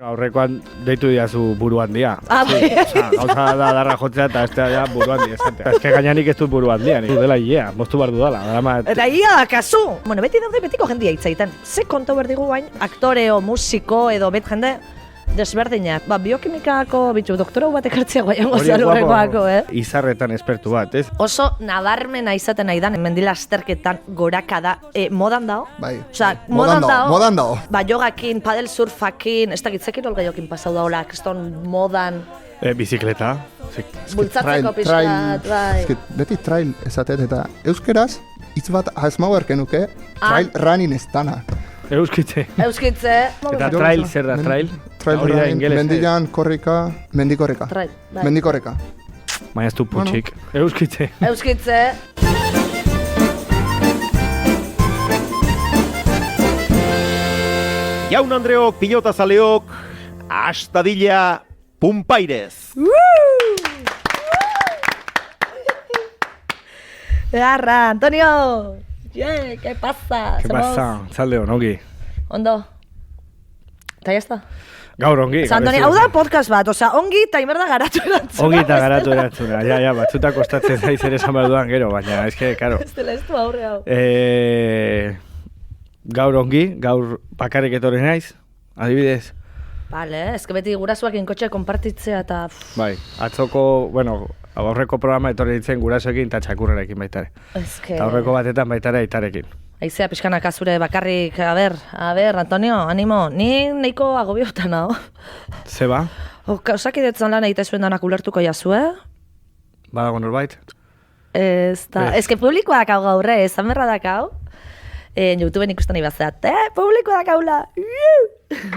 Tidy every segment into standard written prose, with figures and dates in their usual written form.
Aurrekoan deitu diazu buruan dia. Bai. Gauza da darra jotzea eta ez da buruan dia esatea. Ez que gainenik ez dut buruan dia, nik dela hilea, moztu behar dudala. Eta ia da, kasu! Bueno, beti daude betiko jendia hitzaiten. Ze kontu berdigu bain, aktoreo, musiko edo bet jende desberdinak. Biokimikako bitu doktorau bat ekartzea guaiango zalurrekoako, Izarretan espertu bat, ez? Oso nabarmena izaten nahi dan, mendila azterketan gorakada, modan dao? Bai. Osea, modan dao. Bai. Jogakin, padel surfakin, ez dakitzekin olgaiokin pasau daola, kriston modan. Bizikleta. Bultzatzeko pixkat, bai. Beti trail esatet eta euskeraz hitz bat asmau erkenuke, trail running ez dana. Euskitze. Eta trail zer da, trail? Trail running, mendilan korrika, mendikorreka. Trail, bai. Mendikorreka. Baina ez du putxik. Euskitze. Jaun Andreok, pilota zaleok, astadilla Pumpairez. Garra, Antonio! ¿Qué pasa? ¿Qué pasa? Zaldeo, ongi. Ondo. Eta jazta? Gaur ongi. Antonio, hau da podcast bat, osea, ongi eta imerda garatu erantzuna. Ongi eta garatu erantzuna, ja, batzuta kostatzen zaiz ere esan behar duan gero, baina, eske, karo. Ez dela ez du aurre hau. Gaur ongi, gaur bakarrik etorri naiz, adibidez. Vale, ezke beti gurasuak inkotxe konpartitzea eta... Bai, atzoko, bueno, aurreko programa etorri ditzen gurasoekin eta txakurrarekin baitare. Ezke... Eta aurreko batetan baitare aitarekin. Aizea pixkanak azure bakarrik, a ber, Antonio, animo, ni nahiko agobiotan hau. Ze ba? Osakidetzen lan egite zuen danak ulertuko jazue? Badago norbait? Ez da, ezke publikoa dakau gaurre, ezan berra dakau. YouTubeen ikusten ibazat, publikoa dakaula!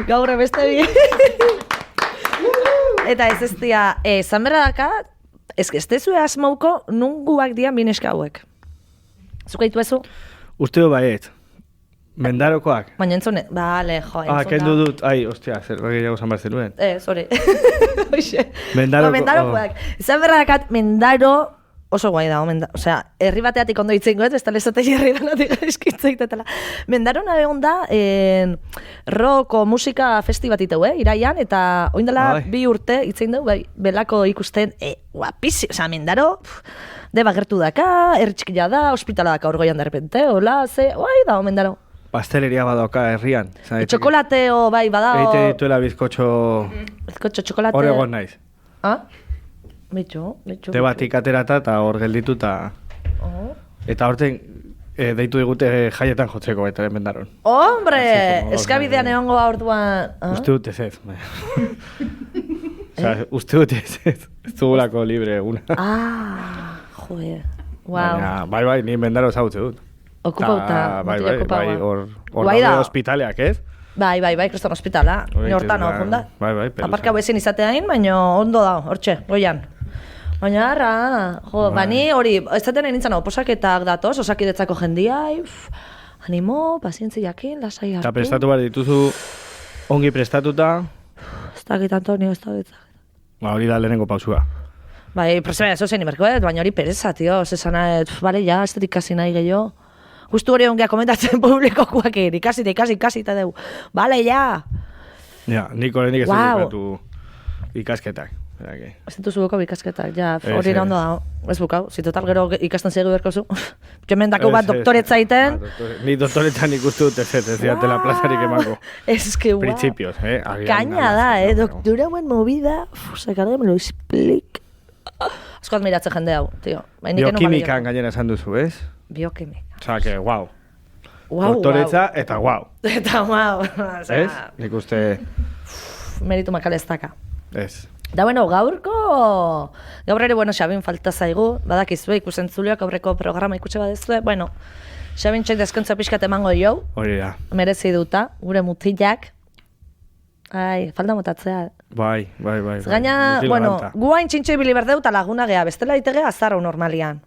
Gaurre beste bi. Eta ez dia, ezan berra dakat, ez tezue asmauko nunguak dian bineska hauek. Zuka ditu ezu? Uste du baiet. Mendarokoak? Baina entzune, bale, jo, entzuna. Kendu dut, ostia, zer gehiago zan behar zenuen. Sorry. Mendarokoak. Ezan berra dakat, Mendaro oso guai da, osea, herri bateatik ondo itzengo ez, bestale esate herri danatik eskitzeitela. Mendaron egon da, rock musika festibatiteu, iraian, eta oindela 2 urte itzein dugu, belako ikusten, guapizi, osea, Mendaro, deba gertu daka, herri txikila da, ospitala daka orgoian derrepente, hola, guai da, Mendaro. Pasteleria badoka herrian. Txokolateo, bai, badao. Eite dituela bizkotxo... Bizkotxo, txokolate... Oregon naiz. Betxo. Tebatik aterata eta hor gelditu eta... Eta horten deitu digute jaietan jotzeko baita Mendaron. Hombre! Eskabidean egongo orduan... Uste dut ez. Uste dut ez. Ez dugulako libre eguna. Joe. Wow. Bai, ni Mendaro zautze dut. Okupauta. Bai, hor daude hospitaleak, ez? Bai, kriston hospitala. Ni hortan hor da. Bai, pelusa. Aparka bezin izateain, baina ondo da, hortxe, goian. Baina harra, bani hori, ez zaten nintzen oposaketak datoz, osakidetzako jendiai, animo, pazientziakin, lasai hartu. Eta prestatu behar dituzu, ongi prestatuta. Ez dakit, Antonio, ez dakit. Hori da lehenengo pausua. Bai, prosebea, zo zen imerko, baina hori pereza, tio, zesana, bale, ja, ez ikasi nahi gehiago. Justu hori ongea komentatzen publikokuakin, ikasi eta dugu. Bale, ja! Ja, niko lehenik ez dut ikasketak. Ez dituzu bukau ikasketak, ja, hori ondo da. Ez bukau, total gero ikasten zegu berko zu. Hemen dako bat doktoretza iten. Ni doktoretzan ikustu dut ez diatela plazarik emako. Ez que, Principios, Kaina da, doktora buen movida. Sekarra me lo explic. Asko admiratzen jende hau, tio. Biokimikan gainera esan duzu, ez? Biokimika. Osa, que, guau. Doktoretza eta guau. Eta guau. Ez? Nik uste... Meritu makalestaka. Ez. Da, gaur ere, Xabin falta zaigu, badakizue ikusentzuleak aurreko programa ikutxe badezue, Xabin txek dezkontza pixkat emango jo, hori da. Merezi duta, gure mutilak, falta motatzea. Bai. Gaina, guain txintxo ibili berdeu eta laguna geha, bestela itegea azarro normalian.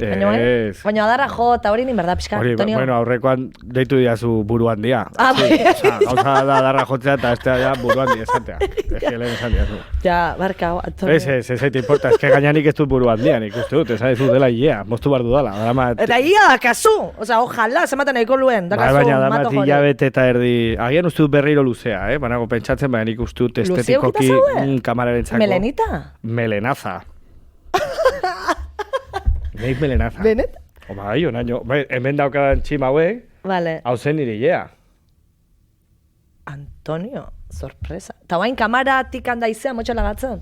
Baina adarra jo, eta hori nin berda pixka, Hori, Antonio. bueno, aurrekoan deitu diazu buruan dia. Bai. Gauza da darra jotzea eta estea ja buruan dia esatea. Lehen esan diazu. Ja, barka, Antonio. Ez te importa, gainenik ez dut buruan dia, nik uste dut, ez dut dela hilea, moztu behar dudala. Eta ia dakazu, ojalá, zematen nahiko luen, dakazu, baina mato damat jori. hilabete eta erdi, agian uste dut berriro luzea, banago pentsatzen, baina nik uste dut estetikoki kamararen txako. Melenita? Melenaza. Neik melenaza. Benet? Bai, onaino, hemen daukadan txima hauek, Vale. hau zen nire hilea. Antonio, sorpresa. Ta guain kamaratik handa izea motxala gatzen?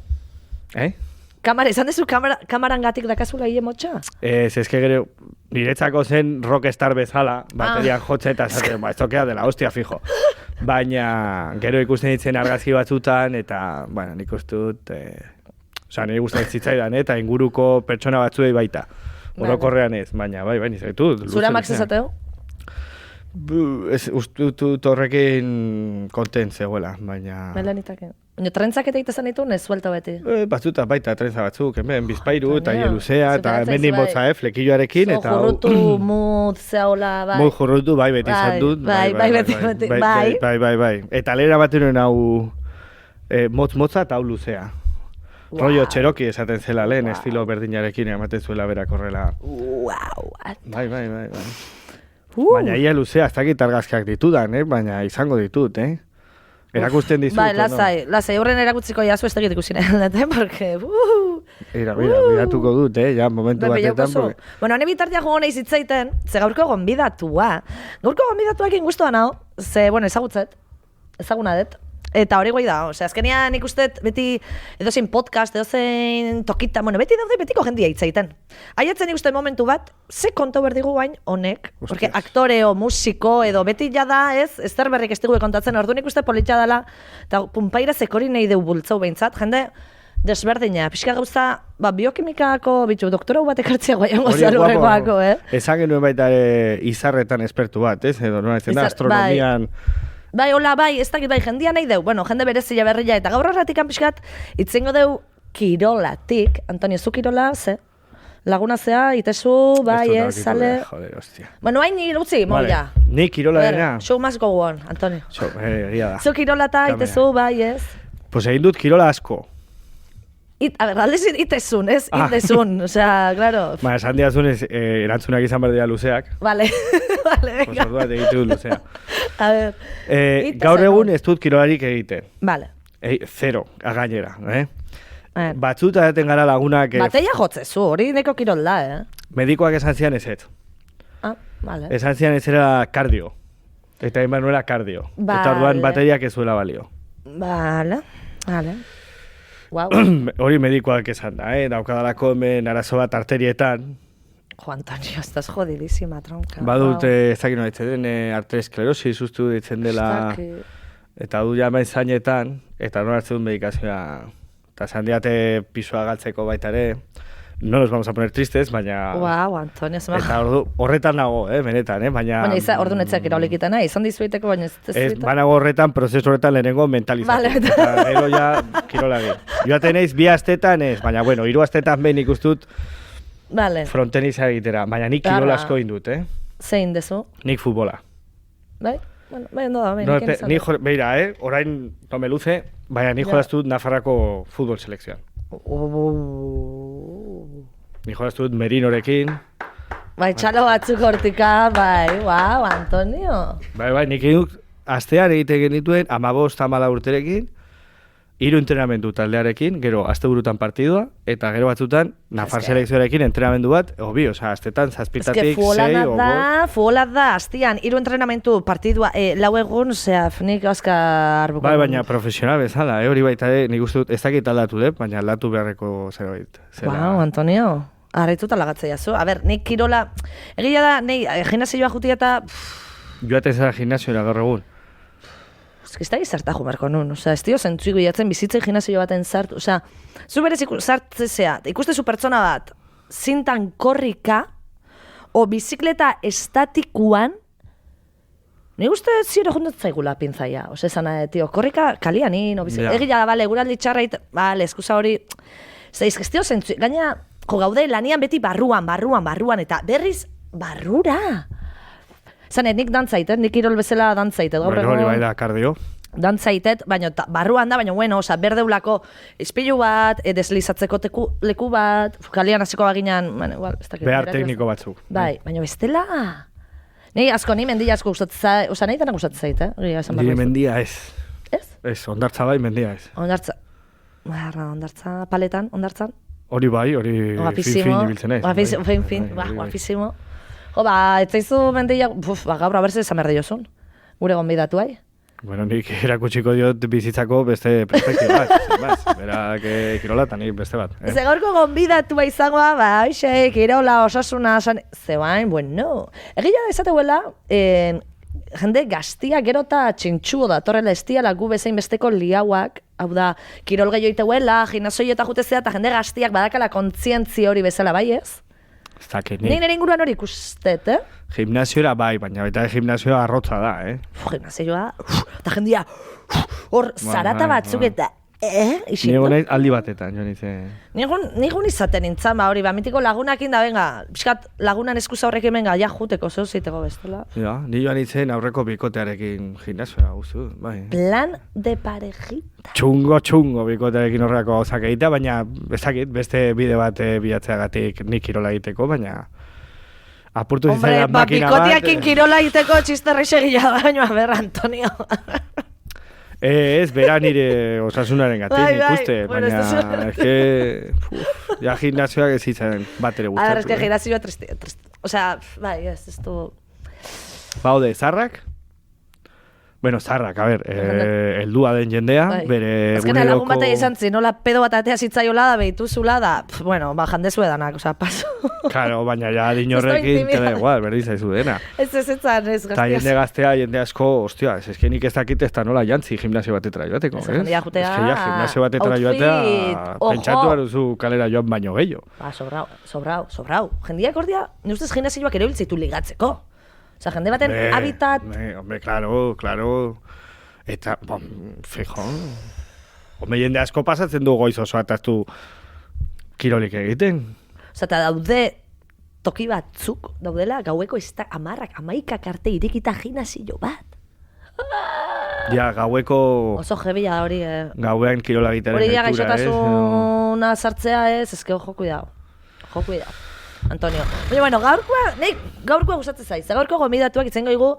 Kamara, izan dezu kamaran gatik dakazula hile motxa? Eske gero, niretzako zen rockstar bezala, baterian jotze eta esaten, esto queda de la hostia, fijo. Baina, gero ikusten ditzen argazki batzutan, eta, bueno, nik uste dut, nire gustatzen zitzaidan, eta inguruko pertsona batzuei baita. Orokorrean ez, baina, bai, nizaitu. Zura Max esateu? Uste dut horrekin kontent zegoela, baina... Melanitaken. Baina trentzak eta egiten ditu, ez suelta beti? Batzuta baita trenza batzuk, hemen bizpairu eta hile luzea, eta hemen nimotza, flekilloarekin, eta... Jurrutu, mut, zeaula, bai. Mut jurrutu, bai, beti izan dut. Bai. Eta lehera bat nuen hau motza eta hau luzea. Rollo Cherokee esaten zela lehen, estilo berdinarekin ematen zuela berak horrela. Bai. Baina ia luzea, ez dakit argazkiak ditudan, baina izango ditut, Erakusten dizut, bai, lasai, horren erakutziko jazu ez tegit ikusi nahi, porque... Mira, miratuko dut, ja, momentu batetan. Bueno, hane bitartia jogo nahi zitzaiten, ze gaurko gonbidatua. Gaurko gonbidatuakin guztua naho, ze, bueno, ezaguna dut. Eta hori guai da, azkenean ikusten beti edozein podcast, edozein tokita, bueno, beti daude betiko jendia hitzaiten. Aiatzen ikusten momentu bat, ze konta berdigu guain honek, porque aktore o musiko edo beti jada ez zer berrik ez digu kontatzen, orduan ikusten politxa dela, eta punpaira zekori nahi deu bultzau behintzat, jende desberdina, pixka gauza, biokimikako, doktorau bat ekartzea guaian gozea lurrekoako, Esan genuen baita izarretan espertu bat, edo nola ez da, astronomian... Bai, hola, bai, ez dakit bai, jendia nahi deu, bueno, jende berezia berria, eta gaur horretik pixkat, itzengo deu kirolatik, Antonio, zu kirola, ze? Laguna zea, itezu, bai, ez, sale... Joder, hostia. Bueno, hain nire utzi, moia. Ni kirola dena? Show must go on, Antonio. Egia da. Zu kirola eta itezu, bai, ez? Pues egin dut kirola asko. A ver, aldez itezun, ez? Indezun, osea, claro. Esan diazun, erantzunak izan behar dira luzeak. Vale, venga. Pues ordua egitu dut luzea. A ver. Gaur egun ez dut kirolarik egiten. Vale. Zero, againera, Batzuta daten gara lagunak... Bateia jotzezu, hori neko kirol da, Medikoak esan zian ezetz. Vale. Esan zian ez era kardio. Eta egin nuela kardio. Eta orduan bateriak ez zuela balio. Vale. Wow. Hori medikoak esan da, daukadalako hemen arazo bat arterietan. Jo, Antonio, estás jodidísima, tronca. Badut, ez dakit nola ditzen den, arteriosklerosi sustu ditzen dela, eta du jamen zainetan, eta nola hartzen dut medikazioa, eta esan diate pisua galtzeko baita ere, no nos vamos a poner tristes, baina... Wow, Antonio, zema... Eta horretan nago, benetan, baina... Baina, ordu netzeak iraulikiten, izan dizueteko, baina ez zuetan. Ez, banago horretan, prozesu horretan lehenengo mentalizatu. Vale. Eta gero ja, kirolari. Joaten eiz, 2 astetan ez, baina, bueno, 3 astetan behin ikustut, vale. Fronteniza egitera, baina nik kirola asko indut, Zein dezu? Nik futbola. Bai? Bueno, bai, ondo da, bai, nik izan. Beira, orain tome luze, baina nik jolaztut Nafarrako futbol selekzioan. Ni jolaztut Merinorekin. Bai, txalo batzuk hortika, bai, wow, Antonio. Bai, nik eduk, astean egiten genituen, 15-14 urterekin, 3 entrenamendu taldearekin, gero asteburutan partidua, eta gero batzutan Nafar selekzioarekin entrenamendu bat, osa, astetan zazpitatik, 6 o 5. Fuola da, astian, 3 entrenamendu partidua, lau egun, nik azka arbuko. Bai, baina profesional bezala, hori baita, nik uste dut, ez dakit aldatu dut, baina aldatu beharreko zerbait. Wow, Antonio, harrituta lagatzea zu. A ber, nik kirola, egia da, gimnasioa jutia eta... Joaten zara gimnasioa gaur egun. Ez da gizartajo marko nun, ez dio zentzuik bilatzen bizitzen gimnasio baten sartu, zu berez sartzezea, ikuste zu pertsona bat, zintan korrika, o bizikleta estatikuan, nik uste zire jundet zaigula pintzaia, esan, korrika kalianin, o bizikleta, egila da, bale, guraldi txarrait, bale, eskusa hori, ez da, gestio zentzuik, gaina, gaude lanian beti barruan, eta berriz barrura. Zanet, nik dantzaitet, nik kirol bezala dantzaitet. Bueno, hori bai da, kardio. Dantzaitet, baina barruan da, baina bueno, berdeulako ispilu bat, deslizatzeko leku bat, kalian hasiko baginan, bueno, igual, ez dakit. Behar tekniko batzuk. Bai, baina bestela. Ni mendia asko gustatzen zait, nahi dena gustatzen zait, Nire mendia ez. Ez? Ez, ondartza bai, mendia ez. Ondartza paletan, ondartzan. Hori bai, hori fin ibiltzen ez. Guapísimo. Jo, ez zaizu mendia, gaur abertze esan berde jozun, gure gonbidatu ai. Bueno, nik erakutsiko diot bizitzako beste perspektiba bat. Berak kirola eta nik beste bat. Ze gaurko gonbidatua izangoa, hoxe, kirola, osasuna, zebain, bueno. Egia da esateuela, jende gaztia gero eta txintxuo da, torrela estiala gu bezain besteko liauak, hau da, kirol gehiago iteuela, gimnasio eta jutezea, eta jende gaztiak badakala kontzientzi hori bezala, bai ez? Ni nire inguruan hori ikustet, Gimnasioera bai, baina baita gimnasioa arrotza da, Gimnasioa, eta jendia, hor, zarata batzuk eta, Ni egon aldi batetan, jo nintzen. Ni egun izaten nintzen, hori, mitiko lagunakin da, venga, pixkat lagunan eskuza horrekin, venga, ja juteko, zeu zeiteko bestela. Ja, ni joan nintzen aurreko bikotearekin gimnasioa guztu, bai. Plan de parejita. Txungo bikotearekin horreko gauzak egitea, baina beste bide bat bilatzeagatik nik kirola egiteko, baina apurtu zitzaidan makina bat. Bikoteakin kirola egiteko txisterri segila baina, ber, Antonio. Ez, bera nire osasunaren gatik ikuste, baina ja gimnasioak ez izan bat ere gustatu. A ver, es que gimnasioa triste. O sea, bai, ez du... Baude, zarrak? Bueno, zarrak, a ver, heldua den jendea, bere guneroko... Ez lagun bat izan zi, nola pedo bat atea zitzaiola da, behitu zula da, bueno, jandezu edanak, oza, paso. Claro, baina ja dinorrekin, tela igual, berdi zaizu dena. Ez etzan, ez gaztiaz. Ta jende gaztea, jende asko, ostia, ez que nik ez dakit ez da nola jantzi gimnasio batetara joateko, ez? Gimnasio batetara joatea, pentsatu baruzu kalera joan baino gehiago. Sobrau. Jendiak ordia, ni ustez gimnasioak ere hiltzitu ligatzeko. Osa, jende baten habitat... Hombre, claro. Eta, fijo. Hombre, jende asko pasatzen du goiz oso ataztu kirolik egiten. Osa, eta daude toki batzuk, daudela gaueko amaikak arte irikita gimnasio bat. Ja, gaueko... Oso jebila da hori... Gauean kirola egitaren hori ja gaixotasuna sartzea ez, ezkeo jo kuidao. Antonio. Baina, bueno, gaurkoa gustatzen zaiz. Gaurko gomidatuak itzengo igu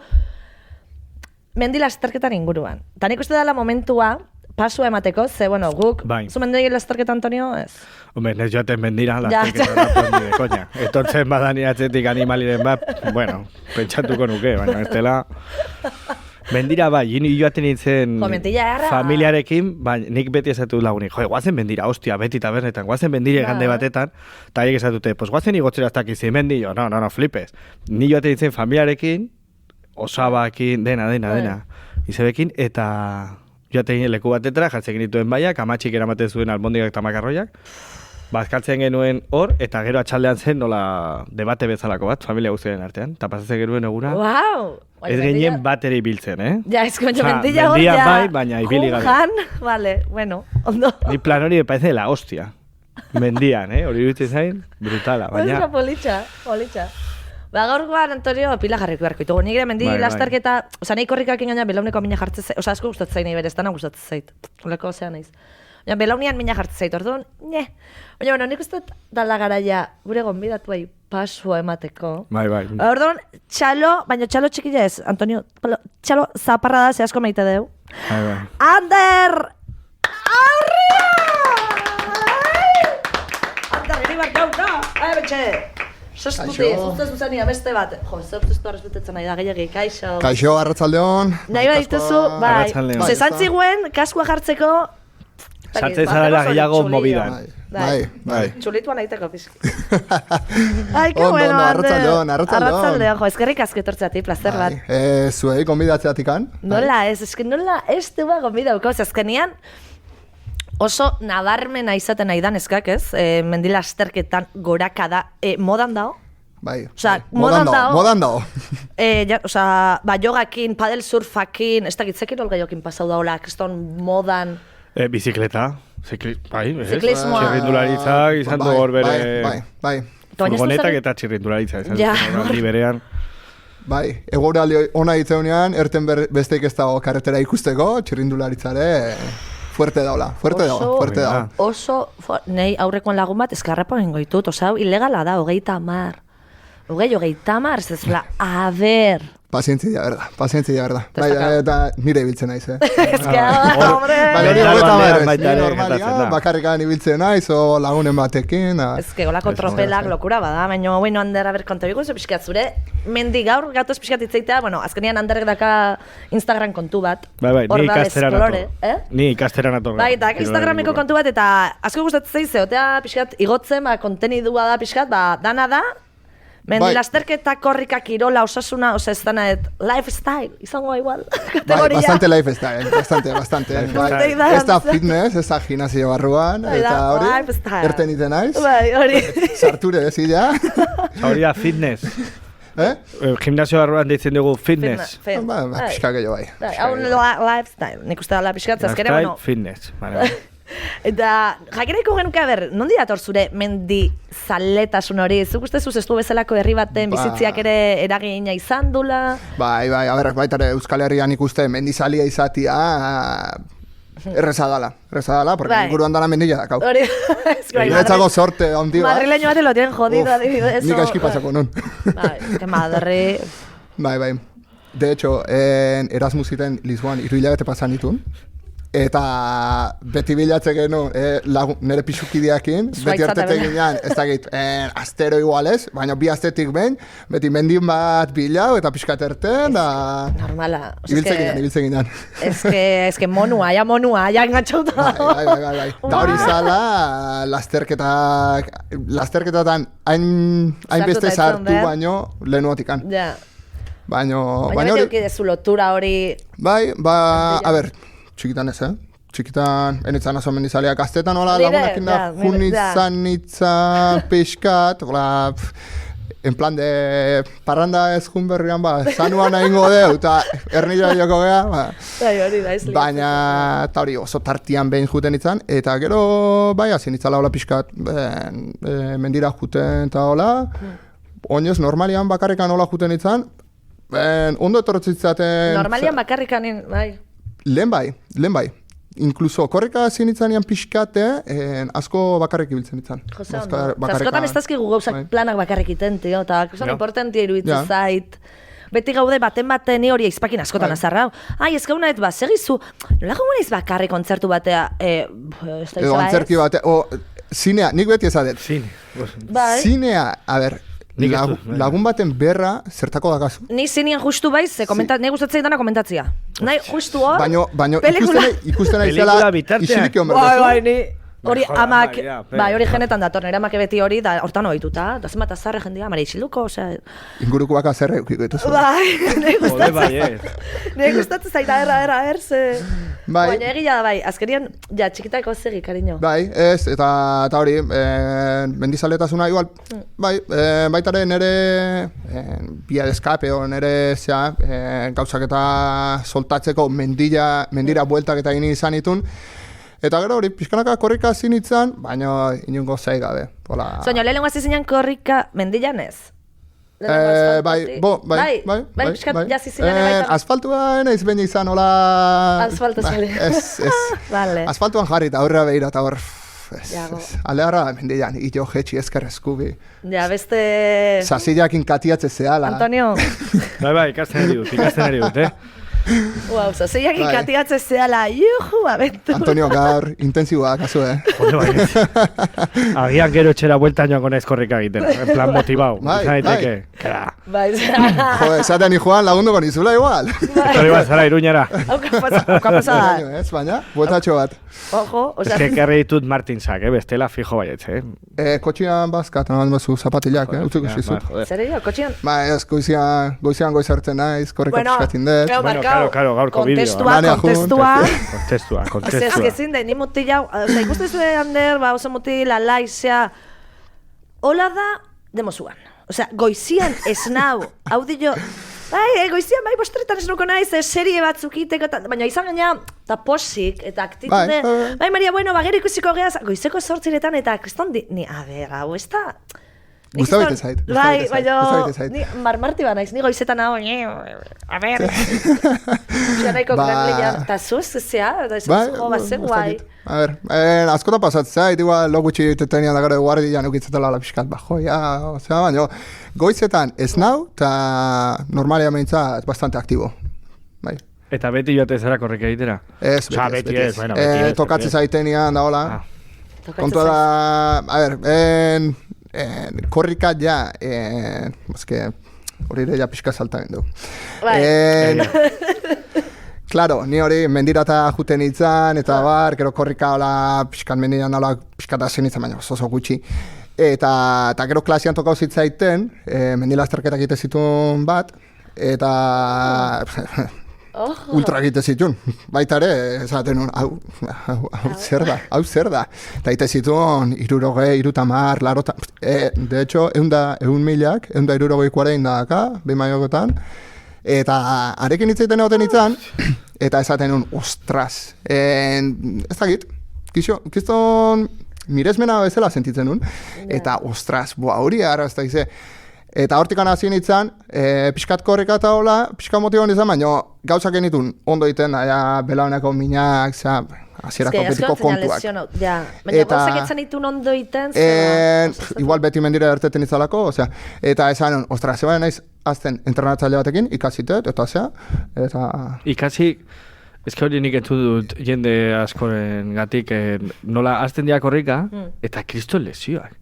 mendi lasterketan inguruan. Ta nik uste dela momentua pasua emateko, ze, bueno, guk... Zu mendi lasterketa, Antonio, ez? Hombre, ez joaten mendira lasterketan de koña. Etortzen badani atzetik animaliren bat, bueno, pentsatuko nuke, baina ez dela... Mendira bai, joaten nintzen familiarekin, nik beti esatu lagunik, guazen mendira, ostia, beti tabernetan, guazen mendira egande batetan, eta haiek esatute, pues guazen igotzera ez dakizi mendi, no, flipes. Ni joaten nintzen familiarekin, osabakin, dena, izebekin, eta joaten leku batetara, jartzen genituen baiak, amatxik eramaten zuen albondigak eta makarroiak, bazkaltzen genuen hor, eta gero atxaldean zen nola debate bezalako bat, familia guztien artean, eta pasatzen genuen eguna. Wow! Ez genien bat ere ibiltzen, Ja, ez que mendilla hor, ja. Bai, baina ibili gabe. Vale, bueno, ondo. Ni plan hori me parece la hostia. Mendian, hori iruditzen zain, brutala, baina... Politxa. Gaurkoan, Antonio, pila jarriko beharko ditugu. Nire mendi lasterketa, oza, nahi korrikak ingaina belauneko mina jartzen zait, oza, asko gustatzen nahi berez, dana gustatzen zait. Oleko zean naiz. Baina belaunian mina jartzen zait, orduan, Baina, bueno, nik uste dala garaia gure gonbidatuai pasua emateko. Bai. Orduan, baina txalo txikila ez, Antonio, txalo zaparra da, ze asko maite deu. Bai. Ander! Aurria! Ander, gini bat gau, betxe! Zuzenia, beste bat. Jo, zuztu arrezbetetzen nahi da, gehiagik, kaixo. Kaixo, arratzaldeon. Nahi bat dituzu, bai. Zezantziguen, kaskua jartzeko... Sartzen zarela gehiago mobidan. Bai. Txulituan aiteko pizki. Ai, que bueno, arratzaldeon. Arratzaldeon, jo, eskerrik asko etortzeatik, placer bat. Zuei konbidatzeatikan? Nola ez du ba konbidauko, azkenean oso nabarmena izaten nahi dan eskak, ez? Mendi lasterketan gorakada modan dao. Bai, modan dao. Jogakin, padel surfakin, ez dakitzekin olgaiokin pasau daola, kriston modan... Bizikleta. Ziklismoa. Txirrindularitza izan du hor bere... Bai. Furgonetak eta txirrindularitza izan Ja. aldi berean. Bai, egoraldi ona ditzeunean, erten besteik ez dago karretera ikusteko, txirrindularitzare fuerte daula. Nei aurrekoen lagun bat eskarrapa gengo ditut, osea, ilegala da, 30. 30, ez dezula, a ver. Pazientzia, berda. Bai, eta nire ibiltzen naiz, Ez que, hombre. Bai, hori baita ere normalia, gertatzen da. bakarrikan ibiltzen naiz, o lagunen batekin. Ez que, golako tropelak lokura bada, baina, bueno, Ander, a ber, konta bigu, pixkat zure, mendi gaur, gatoz pixkat itzeitea, bueno, azkenian Anderrek daka Instagram kontu bat. Bai, ni ikasteran Explore, Ni ikasteran ator. Bai, eta Instagrameko kontu bat, eta asko gustatzen zaize, otea pixkat igotzen, kontenidua da pixkat, dana da, mendi lasterketa, korrika, kirola, osasuna, ez dana, lifestyle, izango igual, kategoria. Bastante lifestyle, bastante. Ez da fitness, ez da gimnasio barruan, eta hori, erten iten naiz. Bai, hori. Sarture ezila. Hori da fitness. Gimnasio barruan deitzen dugu fitness. Pixka gehiago bai. Hau lifestyle, nik uste dala pixkat, zazkere, bueno. Fitness, Eta, jakeraiko genuke, ber, nondi dator zure mendi zaletasun hori? Zuk uste zuz estu bezalako herri baten bizitziak ere eragina izan dula? Bai, baitare Euskal Herrian ikuste mendizalia izatia erreza dala, porque inguruan dala mendilla dakau. Hori, Niretzako sorte handi bat. Madrileño bate lo tienen jodido, adibidez. Nik aski pasako non. Bai, que Madri... Bai. De hecho, Erasmus iten Lisboan 3 hilabete pasan ditun. Eta beti bilatzen genu nire pixukideakin, beti ertete ginean, ez dakit, astero igualez, baina 2 astetik behin, beti mendin bat bilau eta pixkat erten, da... Normala. Ibiltzen ginean. Ez que monua, ja engatxauta dago. Bai. Da hori zala, lasterketatan hainbeste sartu baino lehenuotikan. Ja. Baina beti eukidezu lotura hori... Bai, a ber... Txikitan ez, Txikitan, enitzan oso mendizaleak gaztetan, hola, lagunakin da, junitzan pixkat, hola, en plan de parranda ez jun berrian, zanuan egingo deu, eta ernila joko geha, baina, eta hori oso tartian behin juten itzan, eta gero, bai, hazin itzala hola pixkat, mendira juten eta hola, oinez, normalian bakarrikan hola juten itzan, ondo etorretzitzaten... Normalian bakarrikan, bai. Lehen bai. Inkluso, korrika zinitzanean pixkate, asko bakarrik ibiltzen ditzan. Jose, askotan ez dazkigu gauzak planak bakarrik iten, tio, eta oso importantia iruditzen zait. Beti gaude baten hori eizpakin askotan azarrau. Ez gauna ez segizu, nola gauna ez bakarrik kontzertu batea, edo kontzertu batea, zinea, nik beti ezadet. Zinea, a ber, lagun baten berra zertako dakazu. Ni zinean justu baiz, nahi gustatzen dana komentatzia. Nahi justu hor, baina ikusten aizela isilik egon berdezu. Bai, ni hori amak, hori genetan dator, nire amak ebeti hori, da hortan ohituta, da zenbat azarre jendia, mara isiluko, inguruko baka zerre eukiko dituzu. Bai, nahi gustatzen zaita ze... Baina egia da, bai, azkenian, txikitako zegi, kariño. Bai, ez, eta hori, mendizaletasuna igual, bai, baitare nire via de escape, o nire gauzak eta soltatzeko mendira bueltak eta gini izan itun. Eta gero hori, pixkanaka korrika zinitzen, baina inungo zai gabe. Soño, lehenengo zizinean korrika mendilan ez? Bai, pixkat jazi zinean baita. Asfaltua naiz baina izan, hola... Asfaltu zule. Asfaltuan jarri eta horrea behira eta hor... Alearra mendilan, ito jetxi ezker eskubi. Ja, beste... Zazillakin katiatze zehala. Antonio. Bai, ikasten ari dut, Wow, zazeiak ikatiatze zehala, juhu, abentura. Antonio, gaur, intensiboa, kasu, Jode, bai. Agian gero etxera buelta joango naiz korrika egiten, en plan motivau. Bai. Jode, esaten Juan lagunduko nizula igual. Hori bat, zara, Iruñara. Auka pasada. Baina, bueltatxo bat. Ojo, osea... Ez que kerri ditut Martinsak, bestela fijo baietz, Kotxian bazkat, nahan bazu zapatilak, utzuko xizut. Zer edo, kotxian? Ba, ez, goizean goizartzen naiz, korrika pixkatin dut. Claro, gaurko bideoa. Kontestua. Ez gezin da, ni mutila, ikusten zuen Ander, oso mutila, laizea, hola da, demozuan. Osea, goizian ez nau, audio Bai, goizian, bai, bostretan ez nuko naiz, serie batzuk iteko, baina izan gaina, eta posik, eta aktitude, bai, Maria, bueno, gero ikusiko geaz, goizeko 8 eta kriston ni, a ber, hau, ez da... Gustabete zait. Bai, baina, ni marmarti ba naiz, ni goizetan hau, a ber, nahiko gremlian, eta zuz, zea, eta izan jo, bat zen guai. A ber, askota pasatzea, igual lo gutxi tetenia da gara guardian ukitzetela la pixkat, bajo, ja, ozera, baina, goizetan ez nau, eta normalia meintzat bastante aktibo, bai. Eta beti joate zara korrika egitera? Ez, beti ez. Tokatzen zaitenian da, hola. Kontua da, a ber, korrika ja, eske, hori ere ja pixka salta bendu. Claro, ni hori mendirata juten itzan, eta bar, gero korrika hola, pixkat mendian hola, pixkat asen itzan, baina oso gutxi. Eta gero klasian tokau zitzaiten, mendilasterketak egite zituen bat, eta ultra egite zituen. Baita ere, esaten nun, hau zer da. Eta egite zituen, 60, 60, de hecho, 160 daka, behin maiokotan, eta arekin hitzaiten egoten itzan, eta esaten nun, ostras, ez dakit, kiston miresmena bezala sentitzen nun, eta ostras, hori ara ez da gize. Eta hortikan hasi nintzen, pixkat korrika eta hola, pixkat motibo nizan, baina gauzak genitun ondo egiten, belauneko minak, hasierako betiko kontuak. Baina gauzak etzen ditun ondo egiten? Igual beti mendira erteten izalako, eta esan, ostras, zeba naiz azten entrenatzaile batekin, ikasitet, eta eta... Ikasi, ezke hori nik entzun dut jende askoren gatik, nola azten dia korrika, eta kriston lesioak.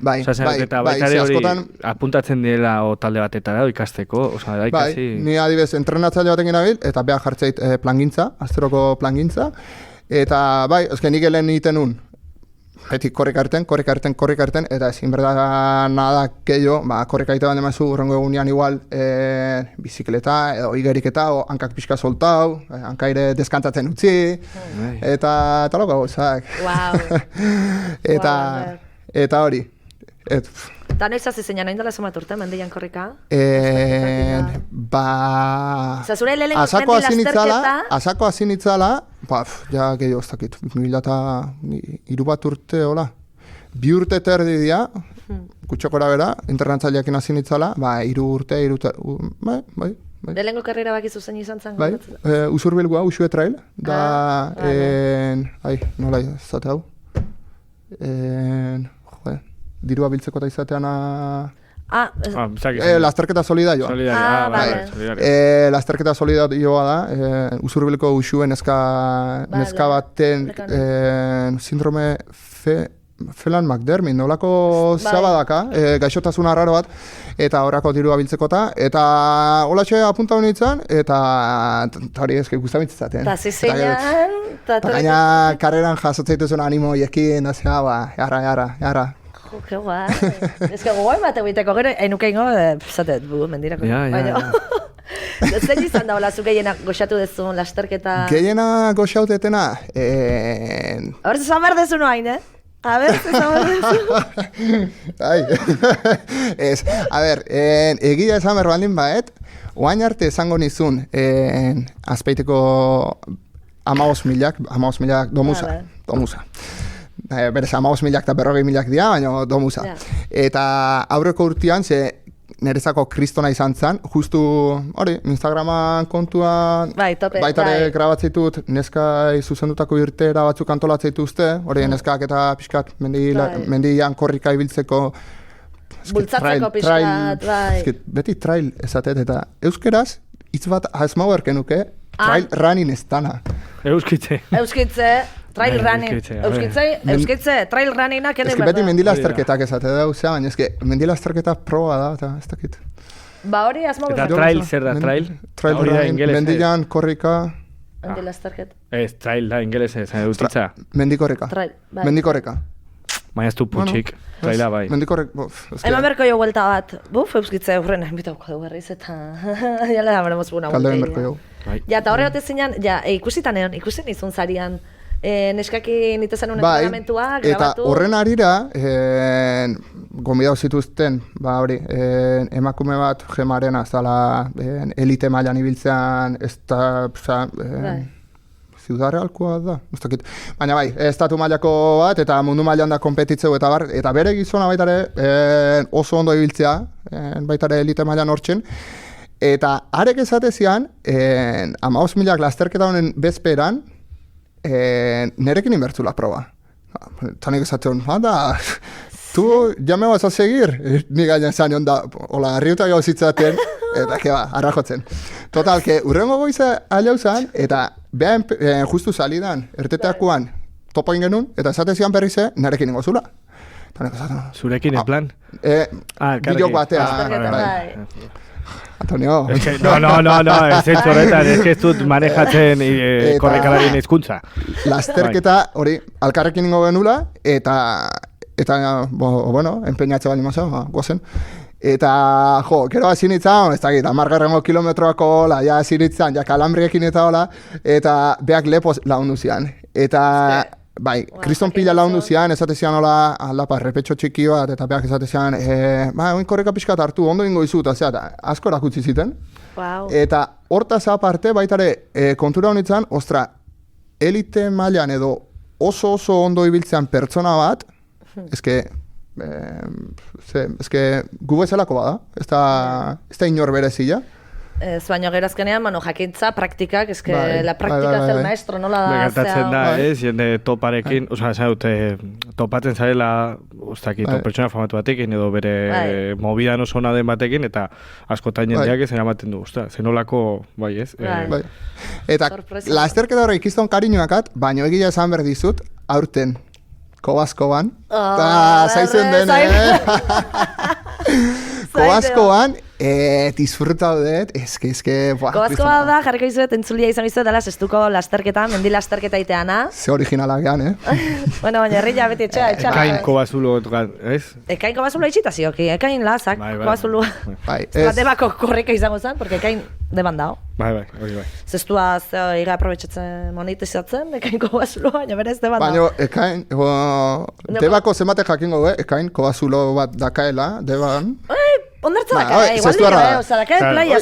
Bai, askotan apuntatzen dela o talde batetara ikasteko, da ikasi. Bai, ni adibez entrenatzaile batekin nabil eta beha jartzeit plangintza, asteroko plangintza, eta bai, eske nik helen egiten nun. Beti korrika erten, eta ezin berda nada keio, korrika egite bande mazu urrengo egunean igual bizikleta edo igeriketa, o hankak pixka soltau, hankaire deskantzatzen utzi, eta loko gauzak. Eta hori. Eta noiz hasi zeinan, hain dela zomat urte, mendian korrika? Zure lehenko mendi lasterketa? Asako hasi nitzala, ja gehiago ez dakit, 2003 bat urte, hola. 2 urte terdi dia, kutxokora bera, internatzaileakin hasi nitzala, 3 urte, bai. Lehenko karrera bakizu zein izan zen? Bai, Usurbilgoa, Usue Trail, da, nola izate hau? Dirua biltzeko eta izatean lasterketa solidarioa. Lasterketa solidarioa da, Usurbilko Usue neska baten sindrome Felan McDermott, nolako zabadaka, gaixotasun arraro bat, eta horako dirua biltzekota, eta holatxe apunta honitzen, eta hori ezke guztabitzaten. Eta zizeinan... Eta gaina karreran jasotzeituzun animo ekin, jara. Que guai. Ez que guai bat egiteko gero, enuke ingo, zatet, mendirako. Zer izan da hola zu gehiena goxatu dezun lasterketa? Gehiena goxautetena? A ber, zezan berdezu noain, A ber, zezan berdezu. A ber, egia esan berbaldin baet, oain arte esango nizun, azpeiteko 15.000 domusa. Berez, 15.000 eta 40.000 dira, baina domuza. Eta aurreko urtean, nerezako kristona izan zen, justu, hori, Instagraman kontuan, baitare grabatzitut, neskai zuzendutako irtera batzuk antolatzeituzte, hori, neskak eta pixkat, mendian korrika ibiltzeko, bultzatzeko pixkat, bai. Beti trail esatet, eta euskeraz, hitz bat asmau erkenuke, trail running ez dana. Euskitze. Trail running. Euskitze, trail runninnak ere berda. Beti mendilasterketak esate da, baina eske mendilasterketa proa da, eta ez dakit. Hori asmo eta trail zer da, trail? Trail running, mendilan, korrika... Mendilasterket. Ez, trail da, ingeles ez, eustitza. Mendikorreka. Mendikoreka. Baina ez du putxik, traila bai. Mendikoreka, Eman berko jo vuelta bat. Euskitze eurren, bitauko dugu berriz, eta... Jala da, baremos buna. Kalde berko jo. Ja, eta horre gote zinean, ikusitan egon, ikusten izun zarian, neskaki nitezen entrenamentua, grabatu. Eta horren arira, gomidau zituzten, emakume bat Gemarena, zala elite mailan ibiltzean, ez da, Ciudad Realkoa da, baina bai, estatu mailako bat, eta mundu mailan da konpetitzeu eta bere gizona baitare oso ondo ibiltzea, baitare elite mailan hortzen, eta arek esatezian, 15.000 lasterketa honen bezperan, nerekin inbertzula proba. Tanik esatzen, tu ya me vas a seguir, ni gainen zan onda, hola, arriuta gauzitzaten, eta keba, arrajotzen. Total, que urrengo goiza aliauzan, eta behan justu salidan, erteteakuan, topo ingenun, eta esatezian berrize, nerekin ingo zula. Zurekin, en plan? Bideok batea. Antonio. No, ez horretan, ez que ez dut manejatzen korrikalarien hizkuntza. Lasterketa hori, alkarrekin ingo genula, eta bueno, empeñatze bali mazo, gozen. Eta, gero azinitzan, ez dakit, 10 kilometroako, ja azinitzan, ja kalambriekin eta hola, eta beak lepo laundu zian. Eta, bai, kriston pila laundu zian, esatezian hola, aldapa, repetxo txiki bat, eta beak esatezian, oin korreka pixkat hartu, ondo ingo izu, eta asko erakutsi ziten. Eta hortaz aparte, baitare, kontura honitzen, ostra, elite mailan edo oso ondo ibiltzean pertsona bat, eske gu bezalako bada, ez da inor berezila. Ez baino gero azkenean, jakintza, praktikak, la praktika zel maestro, nola da? Gertatzen da, jende toparekin, topatzen zarela, pertsona famatu batekin, edo bere mobidan oso naden batekin, eta askotan jendeak ezen amaten du, zenolako, bai ez? Eta lasterketa horre ikizton kariñoakat, baino egia esan berdizut, aurten, Kobaskoan, zaizen den, Kobaskoan, disfrutau dut, eske... Kobaskoa da, jarriko izuet, entzulia izan izuet, dela zestuko lasterketa, mendi lasterketa iteana. Ze originalak gehan, Bueno, baina herri jabeti etxea. Ekain kobazulo, ez? Ekain kobazulo itxita zioki, ekain lazak, kobazulo. Debako korreka izango zen, porque ekain deban dao. Bai. Zestua iga aprobetxatzen monetizatzen, ekain kobazulo, baina berez deban dao. Baina ekain, debako zemate jakingo, ekain kobazulo bat dakaela, deban. Ondartza daka, igual dira, daka playa,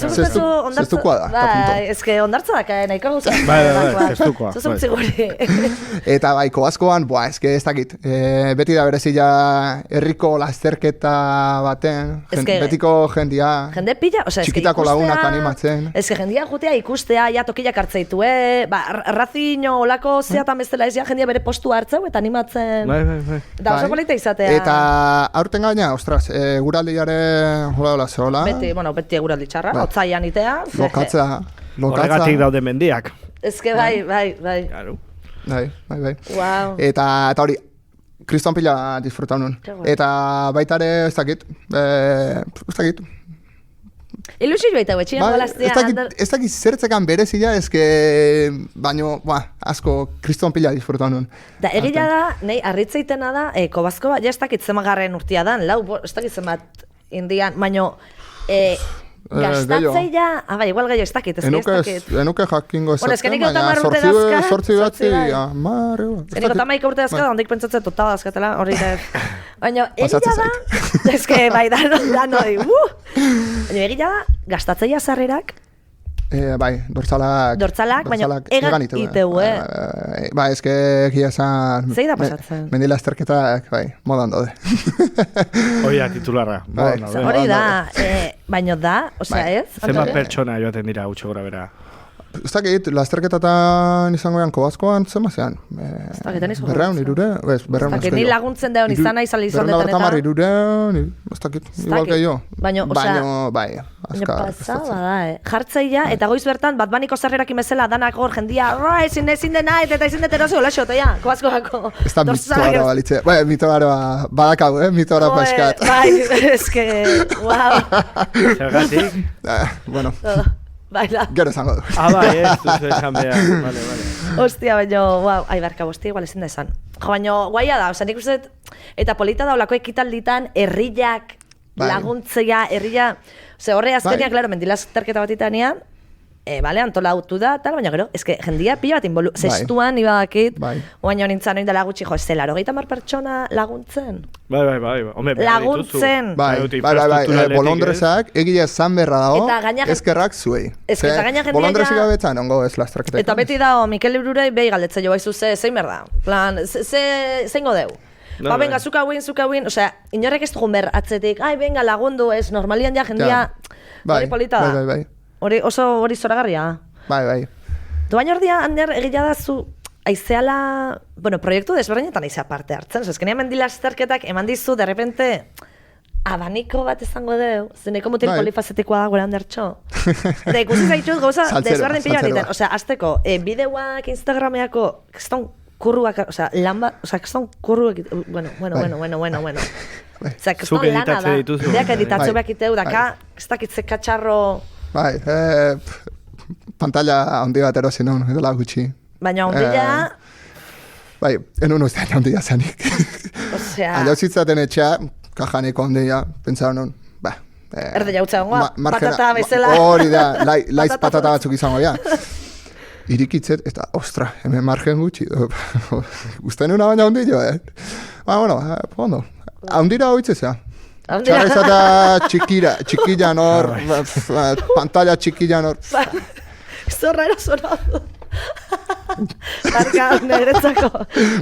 zestukoa da, ez que ondartza daka, nahiko gauza. Bai, zestukoa. Zuzun ziguri. Eta bai, Kobaskoan, ez que ez dakit, beti da berezila herriko lasterketa baten, betiko jendia, txikitako lagunak animatzen. Ez que jendia jutea ikustea, ja tokiak hartzeitue, Raziño olako zeatan bezala ez, ja jendia bere postu hartzeu eta animatzen. Bai. Da oso polita izatea. Eta aurten gaina, ostras, guraldiare hola, zola. Beti eguraldi txarra, otzaian itea. Lokatza. Horregatik daude mendiak. Ez que bai. Bai. Wow. Eta hori, kriston pila disfrutau nun. Eta baitare, ez dakit. Ilusio baita betxean golaztea. Ez dakit zertzekan berezila, baino, asko kriston pila disfrutau nun. Da, egila da, nahi, arritzeitena da, Kobaskoa, ja ez dakit zemagarren urtia dan, ez dakit zemat indian, baino, gastatzeia, igual gehiago ez dakit, Enuke jakingo ez dakit, baina sortzi batzi, Eniko tamaik urte dazka, ondik pentsatzen total dazkatela, hori da. Baina, egila da, ezke, bai, da noi, baina egila da, gastatzeia sarrerak, bai, dortzalak, baina egan iteu, Bai, eske egia esan... Zei da pasatzen? Mendi lasterketak, bai, modan daude. Hori da, titularra. Hori da, baina da, osea ez? Zema pertsona joaten dira utxo gora bera. Ez dakit, lasterketatan izango ean Kobaskoan, zema zean? Ez dakiten izan. Berreun, irure? Ez dakit, ni laguntzen deon izana izan detenetan. Berreun irureun, ez dakit, igual gehiago. Baina, bai, azkar. Pasada da, Jartzeia, eta goiz bertan, batbaniko zerrerak imezela, danak hor jendia, ezin dena, eta ezin detero zeo, laxo, ja, Kobaskoako. Ez da mitoara balitze, mitoara badakau, mitoara paskat. Bai, eske, wow. Zergatik? Bueno. Baila. Gero esango du. Bai, ez duzu esan behar. Vale. Hostia, baina, ai, barka, bosti, igual ezin da esan. Baina, guaia da, nik uste, eta polita da olako ekitalditan, herriak laguntzea, herria, horre azkenia, klaro, mendilaz terketa bat itanean, bale, antolautu da, tal, baina gero, jendia pila bat zestuan, ibadakit, oaino nintzen hori dela gutxi, ez zela, 30 pertsona laguntzen. Bai. Home, laguntzen. Bai, bolondresak, egile zan berra dago, ezkerrak zuei. Eta gaina jendia bolondresik gabetzan, ongo ez lastraketa. Eta beti dago, Mikel Librurei behi galdetzen jo baizu, zein berda, plan, zeingo deu. Ba, venga, zuka huin, osea, inorrek ez dugun ber atzetik, venga, lagundu, ez, normalian ja jendia, hori polita da. Bai. Hori zoragarria. Bai. Duain ordia, Ander, egila da zu, aizeala, proiektu desberdinetan aizea parte hartzen. Ezkenia mendila azterketak eman dizu, de repente, abaniko bat izango deu, zeneko mutil polifazetikoa da gure Andertxo. Eta ikusi zaitut gauza desberdin pila egiten. Osea, azteko, bideoak Instagrameako, keston kurruak, osea, lan bat, osea, keston kurruak, bueno. Osea, keston lana da, deak editatzo behak iteu, daka, ez dakitze katxarro... Bai, pantalla handi bat erosi non, edela gutxi. Baina ondila... Bai, enun uste ondila zanik. Osea... Alau zitzaten etxea, kajaneko ondila, pentsau non, erde jautza ongoa, patata bezala. Hori da, laiz patata batzuk izango, ja. Irikitzet, eta, ostra, hemen margen gutxi. Usten una baina ondillo, bueno, ondo. Ondila hoitzezea. Txarra izata txikilla nor, pantalla txikilla nor. Zorra erosora. Barka, niretzako.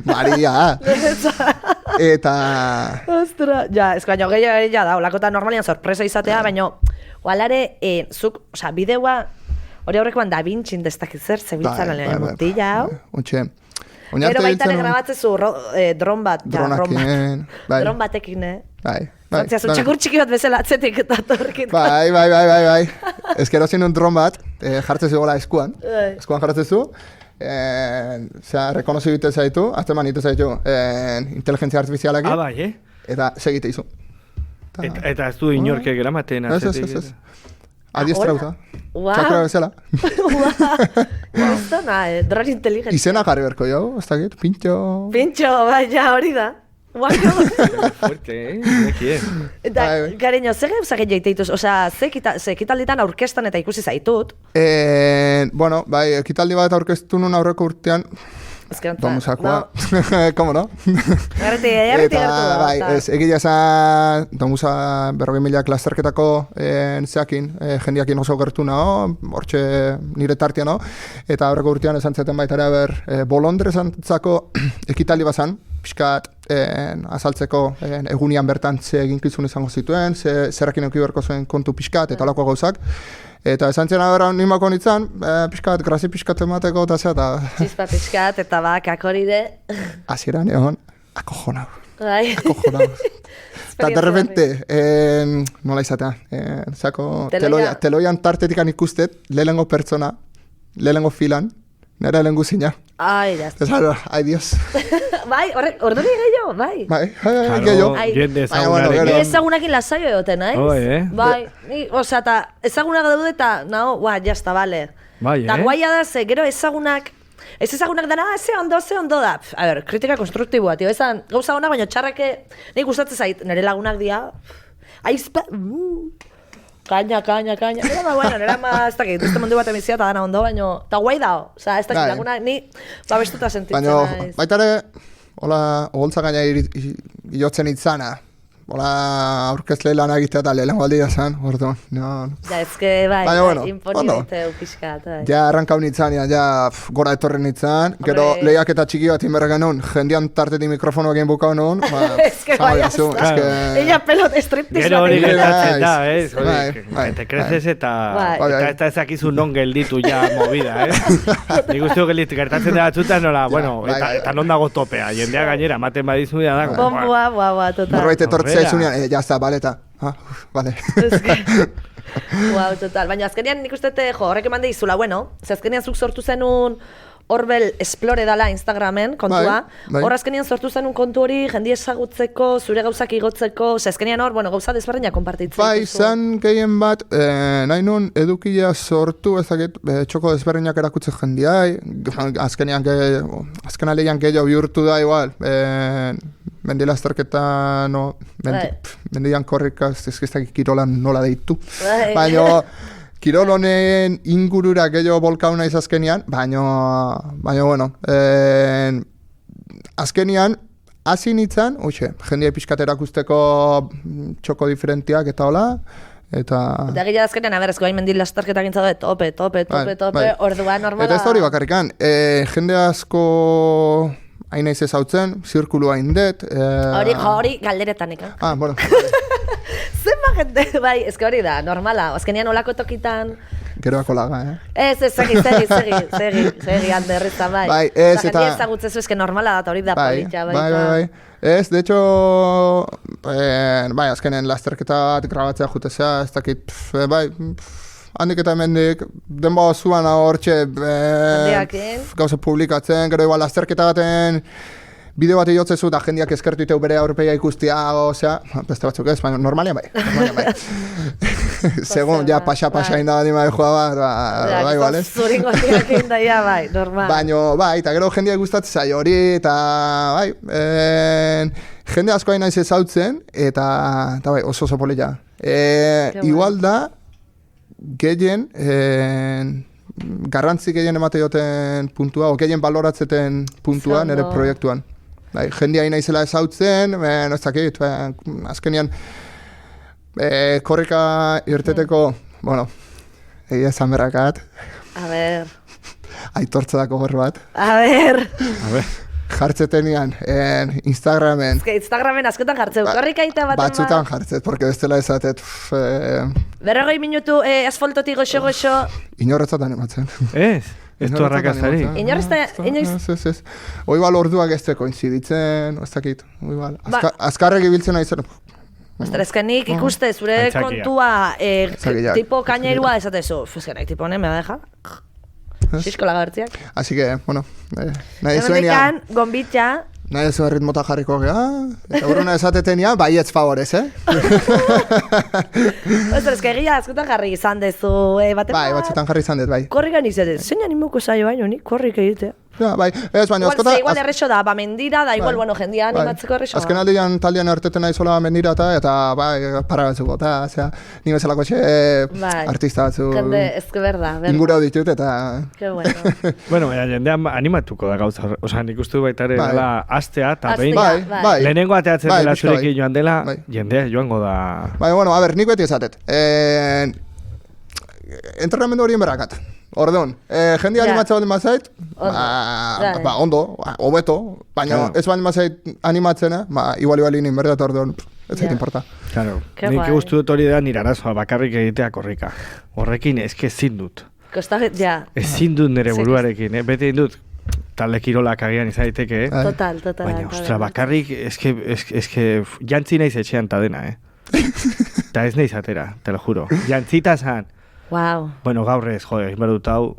Maria. Eta... Ostra, ja, ez baino gehiago da, olakota normalian sorpresa izatea, baino, oalare, zuk, osea, bideoa, hori aurrekoan Da Vinci destakitzer, zebiltzan lehen mutila, hau? Untxe. Gero baitan grabatzezu dron bat, dron batekin, Bai. Zantzia, txakur txiki bat bezala atzetik eta torkit. Bai. Ez gero zin un dron bat, jartzezu gola eskuan jartzezu, rekonozi bite zaitu, azteman ite zaitu, inteligentzia artifizialak, bai, eta segite izu. Eta ez du inorke gramaten atzetik. Ez. Adiestrauta. Txakra bezala. Gusto na, dron inteligente. Izena jarri berko jo, ez dakit, pintxo. Pintxo, baina hori da. Fuerte, nekien. Eta, cariño, zer gauzak egiteituz? Osea, ze ekitalditan aurkestan eta ikusi zaitut? Bueno, bai, ekitaldi bat aurkeztu nun aurreko urtean, Domusakoa, como no? Garreti gertu da. Bai, egila esan Domusa 40.000 lasterketako zeakin, jendiakin oso gertu naho, hortxe nire tartia naho, eta aurreko urtean esan zeten baita ere bolondre zantzako ekitaldi bazan, pixkat azaltzeko egunian bertan ze eginkizun izango zituen, zerrakin eukiberko zuen kontu pixkat eta alako gauzak. Eta esan zena bera nimako nintzen, pixkat, grazi pixkat emateko eta zea eta... Txispa pixkat eta bakak hori de... Aziran egon, akojonau. Bai. Akojonau. Eta de repente, nola izatea, teloian tartetikan ikustet, lehenengo pertsona, lehenengo filan, nera lehenengo zina. Ai, jazta. Ai, Dios. Bai, orduri gehiago, bai. Bai, gehiago. Jende ezagunarekin. Ezagunakin lasaio egoten, naiz? Bai, osea, eta ezagunak daude eta, jazta, bale. Bai, eta guaia da, ze, gero ezagunak, ez ezagunak dena, ze ondo da. A ber, kritika konstruktiboa, tio, ezan, gauza honak, baina txarrake, nik gustatzen zait, nire lagunak dia, aizpa, kaina. Nera ez dakit, beste mundu bat emizia eta dana ondo, baina, eta guai dao, ez dakit lagunak, ni babestuta sentitzen naiz. Baina, baitare, hola, oholtza gaina iotzen itzana. Hola, aurkezle lan egitea eta lehenko aldia zen, orduan. Ja, ezke, bai, imponi ditu pixkat. Ja, arrankau nintzen, ja, gora etorren nintzen. Gero, lehiak eta txiki bat inberra genuen, jendian tartetik mikrofono egin bukau nuen. Ezke, bai, ella pelot striptease. Gero hori gertatzen da, te creces eta ezakizu non gelditu ja movida, Nik uste gertatzen da batzuta nola, bueno, eta non dago topea, jendea gainera, maten badizu da dago. Bombua, total. Zunean, ya está, vale, eta. Vale. Wow, total. Baina azkenean nik uste horrek eman deizula, bueno, azkenean zuk sortu zenun Orbel Explore dala Instagramen kontua. Hor azkenean sortu zenun kontu hori jendi ezagutzeko, zure gauzak igotzeko, azkenean hor, bueno, gauza desberdinak konpartitzen. Bai, zan gehien bat, nahi nun edukia sortu, ezakit, txoko desberdinak erakutze jendiai, azkenean gehiago bihurtu da igual, mendila azterketa, mendian korrika, ez kirolan nola deitu. Baina, kirol honen ingurura gehiago bolkauna izazkenian, baina bueno, azkenian, hasi nintzen, jendia pixkat erakusteko txoko diferentiak eta hola, eta gila azkenean, aberrezko hain mendil lastarketak intzado, tope, ordua normala. Eta ez da hori bakarrikan, jende asko hain naiz ezautzen, zirkulua indet. Hori galderetan, eka. Bueno. Zenba jente, bai, ezke hori da, normala, azkenean olako tokitan. Geroako laga, Segi, Anderreza, bai. Bai, ez eta... Jende ezagutzezu, ezke normala da, hori da politxa, bai. Ez, de hecho, azkenen lasterketa bat grabatzea jutezea, ez dakit, handik eta hemendik, denba zuan hortxe, gauza publikatzen, gero igual lasterketa baten, bideo bat egiotzezu da jendeak eskertu iteu bere aurpegia ikustia, osea, beste batzuk ez, baina normalian bai. Segun, ja, pasa inda anima de joa bat, bai, bale? Zuringo tiak inda, ja, bai, normal. Baina, bai, eta gero jendeak gustatzen zaio hori, eta, bai, jende asko hain naiz ezautzen, eta bai, oso polita. Igual da, gehien, garrantzi gehien emate joten puntua, o gehien baloratzeten puntua nire proiektuan. Bai, jendia hain naizela ezautzen, ez dakit, azkenian korrika irteteko, bueno, egia esan berrakat. A ber. Aitortzadako gorro bat. A ber. Jartzetenian, Instagramen. Instagramen askotan jartzeu, korrika eta bat. Batzutan jartzet, porque bestela ezatet. 40 minutu asfaltotik goxo. Inorretzat animatzen. Ez? Ez du arrakazari? Ez. Oibal orduak ez teko inziditzen, ez dakit. Azkarrek ibiltzen nahi zen. Ezkenik ikuste zure kontua tipo kañerua esatezu. Fizkenak tipo honen me va dejar. Xisko lagartziak. Así que, bueno, nahi zuenian. Gombitxa. Nahi zuen ritmota jarriko gea, eta urruna esatetenia, baietz favorez, Ezke egia askotan jarri izan dezu, baten bai, batzutan jarri izan dut, bai. Korrikan izatez, zein animuko zaio baino, nik korrik egitea. Ja, bai, ez baina askota... Igual errexo da, mendira, da igual, bueno, jendia animatzeko errexo da. Azken aldean taldean erteten nahi zola mendira eta bai, para batzuko, eta, zera, ni bezalako artista batzu... Jende, ezke berda. Ingurau ditut, eta... Que bueno. Bueno, jendean animatuko da gauza, oza, nik uste baitare dela astea, eta behin lehenengo ateatzen dela zurekin joan dela, jendea joango da... Bai, bueno, a ber, nik beti esatet. Entrenamendu horien berrakat. Orduan, jendia animatzea baldin bazait, ondo, hobeto, baina ez baldin bazait animatzena, igual inin berdat orduan, ez zait importa. Claro, nik guztu dut hori da nire arazoa, bakarrik egitea korrika. Horrekin ezke ezin dut. Ezin dut nire buruarekin, beti dut, talde kirolak agian izan daiteke, Total. baina, ostra, bakarrik, ezke jantzi naiz etxean ta dena, eta ez naiz atera, te lo juro. Jantzita zan. Wow. Bueno, gaur ez, inbar dut hau,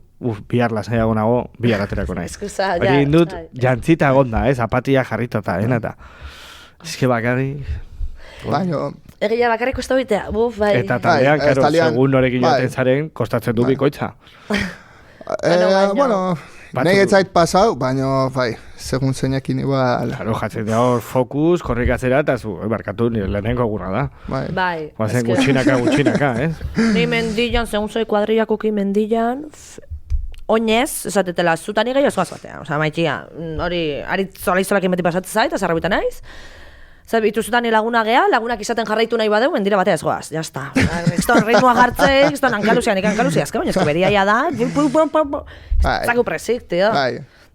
bihar lasaiago nago, bihar aterako naiz. Hori indut, jantzita egonda, zapatia jarritata, eta. Ezke bakarrik... Egia bakarrik kosta bitea, bai. Eta taldean, karo, segun norekin joaten zaren, kostatzen du bikoitza. Bueno... Nei etzait pasau, baina, bai, segun zeinekin igual... Claro, jatzen da hor fokus, korrikatzera, eta zu, barkatu, nire lehenengo gurra da. Bai. Guazen gutxinaka, Ni mendillan, segun zoi kuadriakoki mendillan, oinez, esatetela, zutan igeio zoaz batean. Osa, maitia, hori, aritzola izolakin beti pasatzen zait, azarrabitan naiz. Zer, ituzutan laguna gea, lagunak izaten jarraitu nahi badeu, mendira batea ez goaz, jazta. Eston ritmoa jartzek, eston ankaluzian, azke baina ezke beriaia da, zaku presik, tio.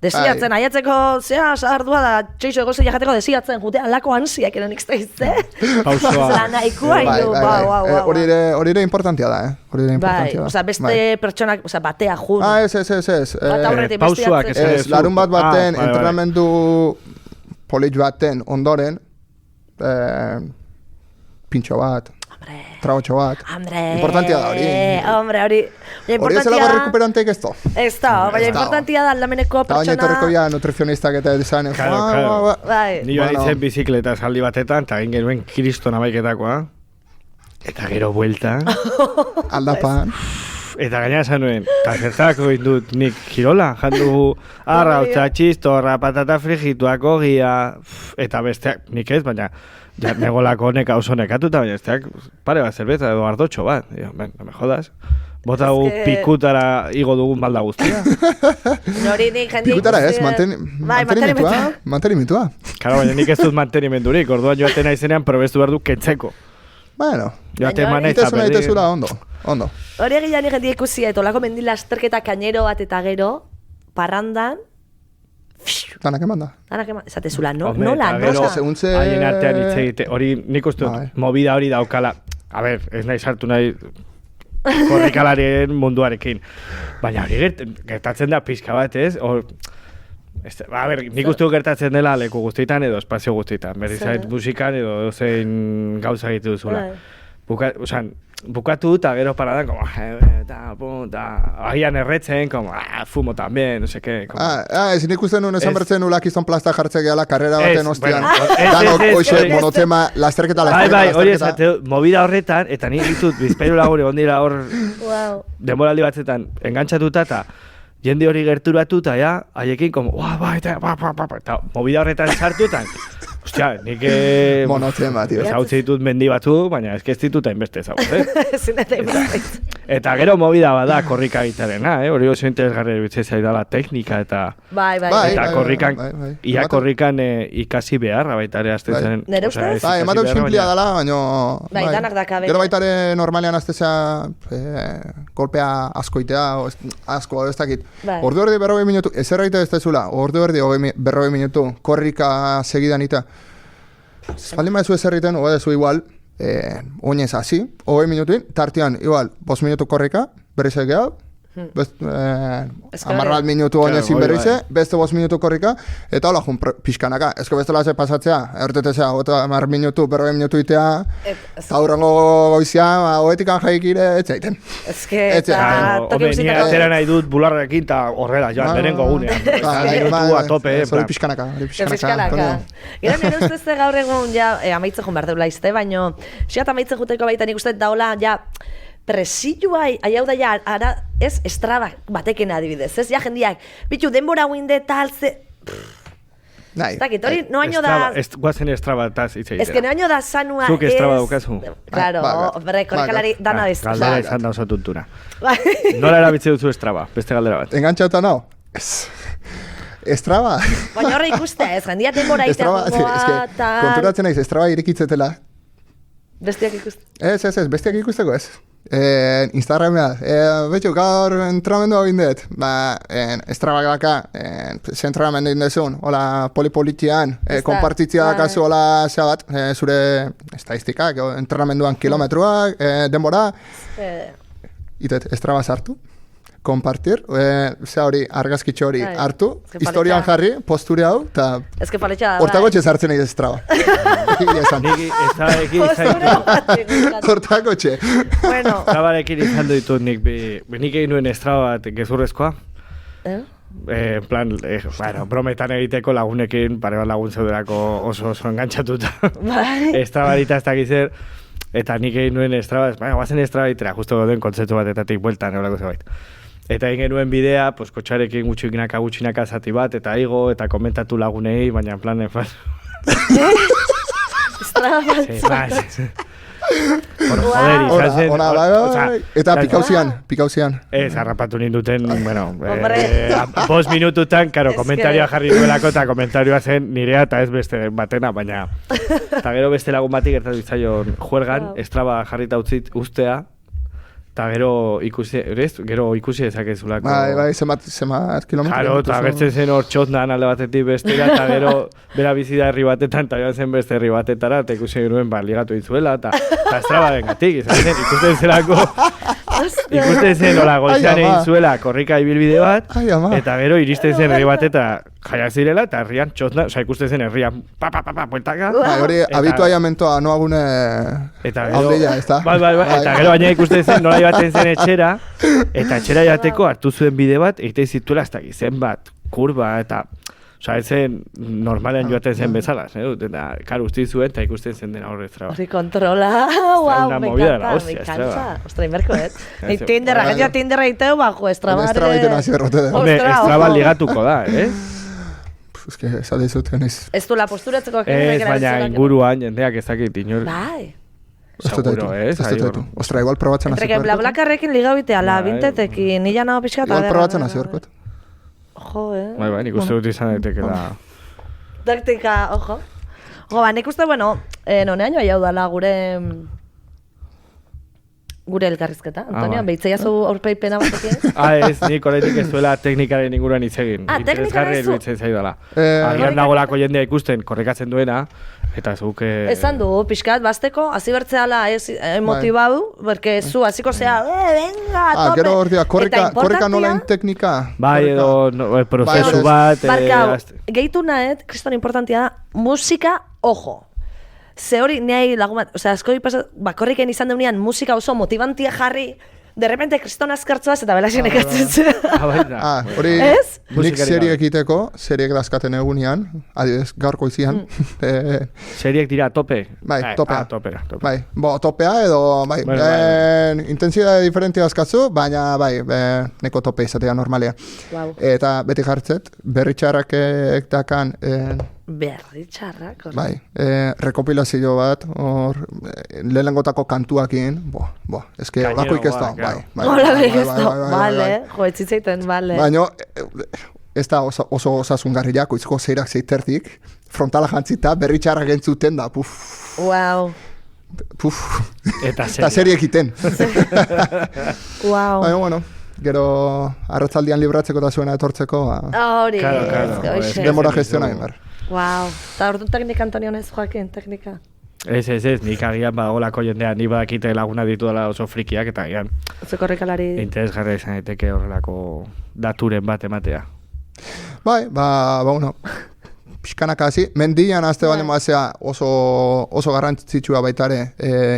Desiatzen, aiatzeko, zea, sardua da, txeixo egozei jateko desiatzen, jutea, lako ansiak eran ikzta izte. Pausoa. Zanaikua inu, hori ere importantia da, Bai, oza, beste pertsonak, oza, batea jun. Ez. Bat aurretik Pausoak, bestiatzen. Larun bat baten, entrenamendu polit baten ondoren, pintxo bat, trabotxo bat. Importantia da hori. Hori ez zelako rekuperanteik ez to. Ez da, baina importantia da aldameneko pertsona. Baina etorreko ya nutrizionista eta edizan. Claro. Ni joan itzen bizikleta saldi batetan, eta egin genuen kriston amaiketakoa. Eta gero buelta. Aldapan. Eta gaina esan nuen, eta zertako indut nik kirola, jandu arrautza, txistorra, patata frigituak, ogia, eta besteak, nik ez, baina ja, negolako honek hauso nekatuta, baina besteak pare bat zerbeza edo ardotxo bat. No me jodas. Bota gu pikutara igo dugun balda guztia. Pikutara ez, mantenimentua. Karo, baina nik ez dut mantenimendurik, orduan joaten aizenean probestu behar du kentzeko. Bueno, itezula ondo. Hori egilean jendia ikusia, etolako mendila asterketa kainero bat eta gero, parrandan, Danak eman da. Esatezula, nola? Haien artean hitz egite, hori nik uste movida hori daukala. A ber, ez nahi sartu nahi korrikalarien munduarekin. Baina hori gertatzen da pixka bat, ez? A ber, nik uste gertatzen dela leku guztietan edo espazio guztietan. Berrizait musikan edo zein gauza egitu duzula. Bukatu eta gero paradan, agian erretzen, fumo también, no sé qué. Ez nik uste nuen esan bertzen nula kizton plasta jartzea gehala, karrera baten ostian. Danok, oixe, monotema, lasterketa. Bai, hori esateu, movida horretan, eta nik ditut, bizpeiru lagure ondira hor, denboraldi batzetan, engantzatuta, eta jende hori gerturatuta, haiekin, eta movida horretan sartutan, ostia, nik monotema, tío. Ezautze ditut mendi batzu, baina ez dituta inbeste ezagut, Eta gero movida bada korrika gitarena, hori oso interesgarri bitzea zaidala teknika eta... Eta korrikan, ia korrikan ikasi beharra baita ere azten zen. Nere ustez? Ematen simplia dela, baina... Danak daka. Gero baita ere normalean aztezea kolpea askoitea, asko, ez dakit. Ordu erdi 40 minutu, ez erraite ez dezula, ordu erdi 40 minutu korrika segidan ita. Espaldin baizu ez erriten, oba dezu igual, oinez hasi, 20 minutuin, tartean, igual, 5 minutu korrika, berriz egea, 10 minutu oinezin berrize, beste 5 minutu korrika, eta hola jun pixkanaka. Ezko bestela ze pasatzea, ertetezea, 10 minutu, 40 minutu itea, eta hurrengo goizia, hoetikan jaikire, etzaiten. Home, ni atera nahi dut bularrekin, eta horrela, joan, lehenengo gunean. Minutu a tope, hori pixkanaka. Gero nire ustez gaur egun, amaitze jun behar deula izte, baino, xiat amaitze juteko baita nik uste daula, presioa, hau da ja, ara, ez estraba bateken adibidez, ez ja jendiak, bitu, denbora guinde tal, ze... Ez dakit, hori noaino da... Guazen estraba taz hitz egitera. Ez que noaino da sanua ez... Zuk estraba daukazu. Claro, korrikalari dana ez. Galdera izan da oso tuntura. Nola erabitze duzu estraba, beste galdera bat. Engantzauta nao? Estraba? Baina horre ikustea ez, jendia denbora iteagoa, tal... Konturatzen naiz, estraba irikitzetela. Bestiak ikuste? Ez, bestiak ikusteko ez. Instagramea, betxu, gaur entrenamendu hau indet, estrabak daka, ze entrenamendu indezun, hola polipolitian, kompartitzia dakazu, hola zea bat, zure estadistikak, entrenamenduan kilometruak, denbora, itet, estraba sartu, kompartir, zea hori, argazkitxo hori hartu, historian jarri, posture hau, eta hortako txezartzen egin estraba. Hortako txe. Estrabarekin izan ditut nik egin nuen estraba bat gezurrezkoa. En plan, brometan egiteko lagunekin, pare bat lagun zeuderako oso engantzatuta. Estrabarita ez dakiz zer, eta nik egin nuen estraba, guazen estraba itera, justo gauden kontzeptu batetatik bueltan, eolako zebait. Eta egin genuen bidea, pues, kotxarekin gutxinaka zati bat, eta igo, eta komentatu lagunei, baina en plan, Eta pikauzian. Ez, harrapatu ninduten, bueno, 5 minututan, karo, komentarioa jarri duelako, eta komentarioa zen nirea eta ez beste batena, baina eta gero beste lagun batik gertatu itzaion juergan, estraba jarrita ustea, eta gero ikusi dezakezulako. Bai, zemat kilometro. Jaro, eta gertzen zen hor txotnan alde batetik bestera, eta gero bera bizida herri batetan, eta joan zen beste herri batetara, eta ikusi genuen ligatu dizuela, eta estrabaren gatik, ikusten zelako, ikusten zen hola goizean egin zuela korrika ibilbide bat, eta gero iristen zen herri bateta jaiak zirela, eta herrian txotnan, oza, ikusten zen herrian, bueltaka. Hori, habituaiamentoa noagune aldeia, ez da? Bai, eta gero baina ikusten zen nola baten zen etxera, eta etxera jateko hartu zuen bide bat, egiten zituela ez da zenbat, kurba, eta Osa, ez zen normalean joaten zen bezala, eta kar usti zuen eta ikusten zen dena horrez traba. Hori kontrola, una movida de la hostia, estraba. Ostra, inberko, Tinderra, gaina Tinderra iteu, bajo, estrabar... Estraba iten hasi errote da. Hombre, estraba ligatuko da, Ez que, esate izuten ez. Ez du la posturatzeko... Ez, baina inguruan jendeak ezakit inor... Bai. Seguro, ez? Ostra, igual probatzen hasi Entreke blablakarrekin ligabitea, la bintetekin, nila nago pixka... Igual probatzen hasi horkot. Jo, Bai, nik uste dut izan daitekela... Taktika, ojo. Nik uste, bueno, nonean joa jaudala gure elkarrizketa. Antonio, behitzea zu aurpeipena batekin? Ez, nik horretik ez duela teknikaren inguruan hitz egin. Teknikaren zu? Interesgarri zaidala. Agian nagolako jendea ikusten, korrekatzen duena, eta zuk... Esan du, pixkat, bazteko, hasi bertzeala emotibau, berke zu, hasiko zea, venga, tope! Gero hor dira, korreka nolain teknika? Bai, edo prozesu bat... Barkau, gehitu nahet, kriston importantia da, musika, ojo. Ze hori, nahi lagun bat, asko ipasa, korriken izan deunean musika oso motibantia jarri, de repente kriston azkartzoaz eta belaxen ekatzen zen. Hori, nik seriek iteko, seriek dazkaten egunean, adibidez, gaurko izian. Seriek dira tope? Bai, topea. Bai, topea edo, bai, intensidade diferente dazkatzu, baina, bai, neko tope izatea normalea. Eta beti jartzet, berritxarrak dakan... Berritxarrak? Bai, rekopilazio bat, hor, lehenengotako kantuakin, eske, olakoik ez da, bai. Olakoik ez da, bale, jo, etzitzeiten, bale. Baina, ez da oso osasungarriak, oizko zeirak zeitertik, frontala jantzita, berritxarrak entzuten da, puf. Wow. Puf. Eta seriek iten. Wow. Baina, bueno. Gero arratzaldian libratzeko eta zuena etortzeko, hori, demora gestiona egin behar. Wow, eta orduan teknika Antonio honez joakin, teknika? Ez, nik agian badagolako jendea, ni badakite laguna ditu dela oso frikiak, eta agian... Zuko horrekalari... Interesgarra izan daiteke horrelako daturen bat ematea. Bai, bueno, pixkanaka hasi, mendian azte baldin bazea oso garrantzitsua baitare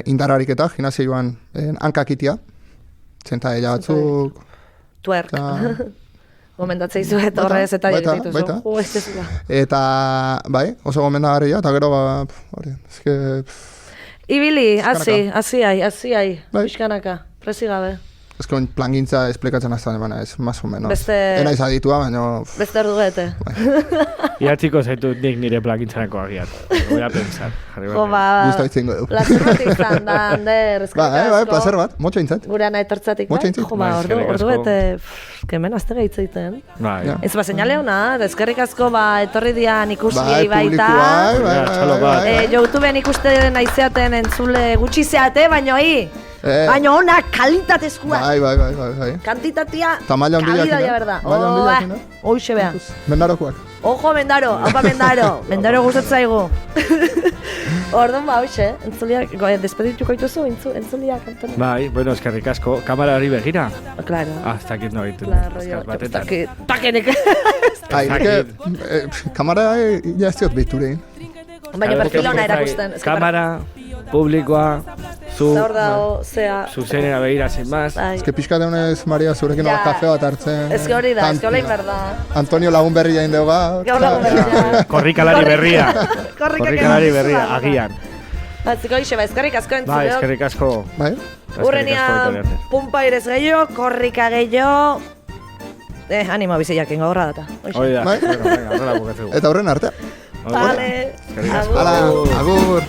indararik eta gimnazioan hankakitia, zenta ella batzuk... Twerk. Gomendatzei zuet horrez eta dirtitu zu. Eta, bai, oso gomendagarria, eta gero, hori, ezke... Ibili, hasi, pixkanaka, presi gabe. Ez que plangintza esplikatzen azten, baina ez, más o menos. Beste... Ena izaditua, baina... Beste erdugete. Iatziko zaitut nik nire plangintzarako agiat. Voy a pensar. Gusta itzingo du. Plazer bat izan da, Ander, eskerrik asko. Bai, plazer bat, motxo intzat. Gure ana etortzatik, bai? Jo, orduete, kemen azte gaitzeiten. Ez ba, señale hona, eskerrik asko, etorri dian ikusiei baita. Bai, YouTubeen ikusten aizeaten entzule gutxi zeate, baina baina ona kalitatezkoa. Bai. Kantitatea, kalitatea, berda. Hoxe beha. Mendarokoak. Ojo, Mendaro, haupa Mendaro. Mendaro gustatzaigu. Orduan hoxe, entzuliak, despedituko dituzu, entzuliak, Antonio. Bai, bueno, eskerrik asko. Kamara hori begira? Claro. Ez dakit no ditu. Takenek. Kamara ya ez diot behiturein. Baina perfil hona erakusten. Kamara, publikoa, zuzenera behira, sin más. Ez que pixka deunez, Maria, zurekin ola kafe bat hartzen. Ez que hori da, ez que hola inberda. Antonio lagun berria indeu gaur. Gaur lagun berria. Korrikalari berria. Korrikalari berria, agian. Batziko ixe, eskerrik asko entzuleok. Bai, eskerrik asko. Bai. Urrenian, pumpairez gehiago, korrika gehiago. Animo biziakin gaurra data. Hoi da, bueno, horrela bukatzegu. Eta horren arte. Vale. Agur. Agur.